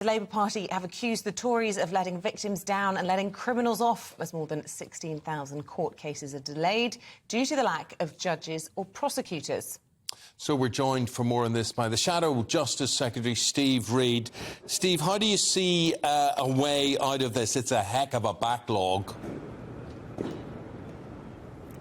The Labour Party have accused the Tories of letting victims down and letting criminals off as more than 16,000 court cases are delayed due to the lack of judges or prosecutors. So we're joined for more on this by the Shadow Justice Secretary, Steve Reid. Steve, how do you see a way out of this? It's a heck of a backlog.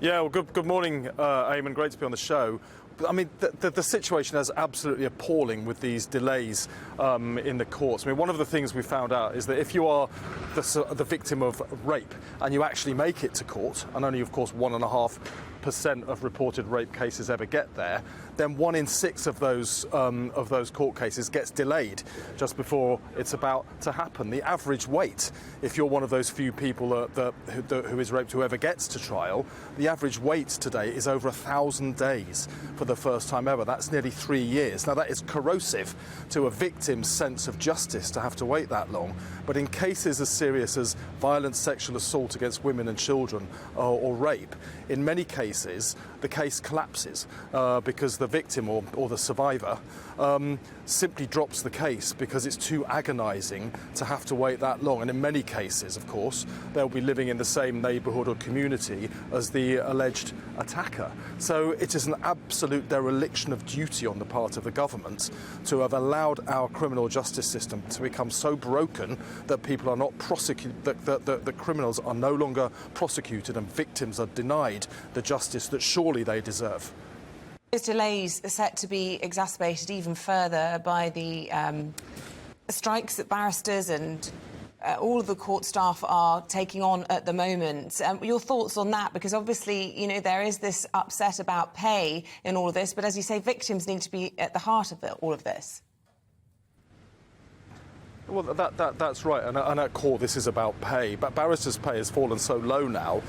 Yeah, well, good morning, Eamon. Great to be on the show. I mean, the situation is absolutely appalling with these delays in the courts. I mean, one of the things we found out is that if you are the victim of rape and you actually make it to court, and only, of course, 1.5% of reported rape cases ever get there, then 1 in 6 of those court cases gets delayed just before it's about to happen. The average wait, if you're one of those few people who is raped who ever gets to trial, the average wait today is over 1,000 days for the first time ever. That's nearly 3 years. Now, that is corrosive to a victim's sense of justice to have to wait that long. But in cases as serious as violent sexual assault against women and children or rape, in many cases, the case collapses because the victim or the survivor simply drops the case because it's too agonising to have to wait that long. And in many cases, of course, they'll be living in the same neighbourhood or community as the alleged attacker. So it is an absolute dereliction of duty on the part of the government to have allowed our criminal justice system to become so broken that people are not prosecuted, that criminals are no longer prosecuted and victims are denied the justice that surely they deserve. Those delays are set to be exacerbated even further by the strikes that barristers and all of the court staff are taking on at the moment. Your thoughts on that? Because obviously, you know, there is this upset about pay in all of this, but as you say, victims need to be at the heart of all of this. Well, that's right, and at core this is about pay. But barristers' pay has fallen so low now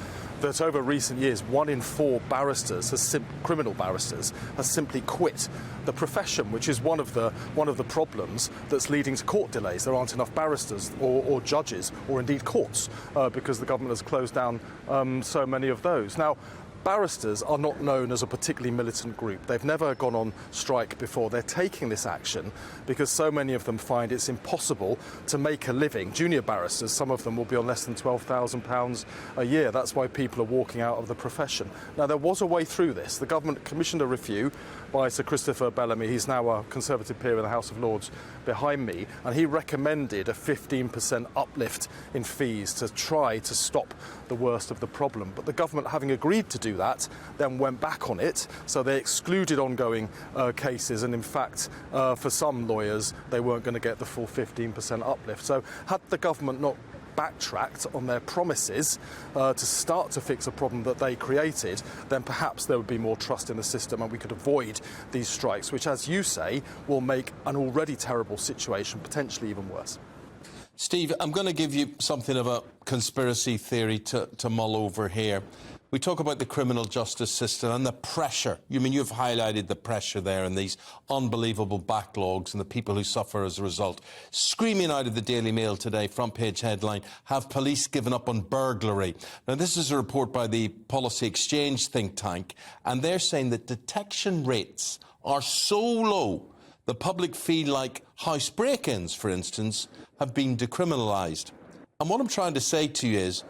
that over recent years, 1 in 4 barristers, criminal barristers, has simply quit the profession, which is one of the problems that's leading to court delays. There aren't enough barristers or judges or indeed courts because the government has closed down so many of those. Now, barristers are not known as a particularly militant group. They've never gone on strike before. They're taking this action because so many of them find it's impossible to make a living. Junior barristers, some of them will be on less than £12,000 a year. That's why people are walking out of the profession. Now, there was a way through this. The government commissioned a review by Sir Christopher Bellamy. He's now a Conservative peer in the House of Lords behind me, and he recommended a 15% uplift in fees to try to stop the worst of the problem. But the government, having agreed to do that, then went back on it, so they excluded ongoing cases, and in fact for some lawyers they weren't going to get the full 15% uplift. So had the government not backtracked on their promises to start to fix a problem that they created, then perhaps there would be more trust in the system and we could avoid these strikes, which, as you say, will make an already terrible situation potentially even worse. Steve, I'm going to give you something of a conspiracy theory to mull over here. We talk about the criminal justice system and the pressure. You've highlighted the pressure there and these unbelievable backlogs and the people who suffer as a result. Screaming out of the Daily Mail today, front page headline, have police given up on burglary? Now, this is a report by the Policy Exchange think tank, and they're saying that detection rates are so low the public feel like house break-ins, for instance, have been decriminalised. And what I'm trying to say to you is,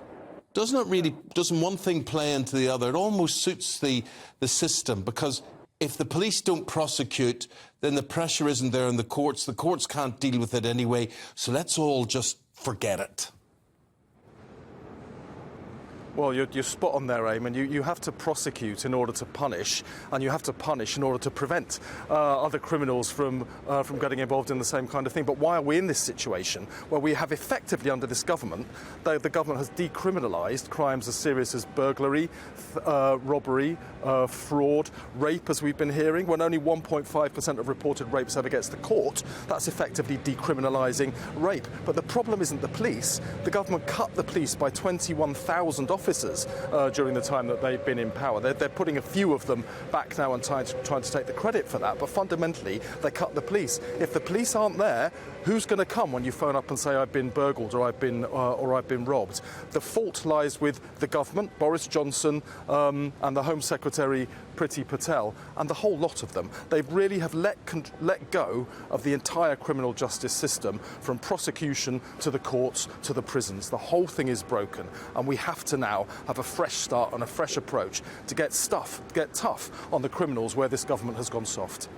doesn't one thing play into the other? It almost suits the system, because if the police don't prosecute, then the pressure isn't there in the courts. The courts can't deal with it anyway, so let's all just forget it. Well, you're spot on there, Eamon. You have to prosecute in order to punish, and you have to punish in order to prevent other criminals from getting involved in the same kind of thing. But why are we in this situation where we have effectively, under this government, the government has decriminalised crimes as serious as burglary, robbery, fraud, rape, as we've been hearing? When only 1.5% of reported rapes ever gets to court, that's effectively decriminalising rape. But the problem isn't the police. The government cut the police by 21,000 officers during the time that they've been in power. They're putting a few of them back now and trying to take the credit for that, but fundamentally they cut the police. If the police aren't there, who's going to come when you phone up and say I've been burgled or I've been robbed? The fault lies with the government, Boris Johnson, and the Home Secretary Priti Patel, and the whole lot of them. They really have let go of the entire criminal justice system, from prosecution to the courts to the prisons. The whole thing is broken, and we have to now have a fresh start and a fresh approach to get tough on the criminals where this government has gone soft.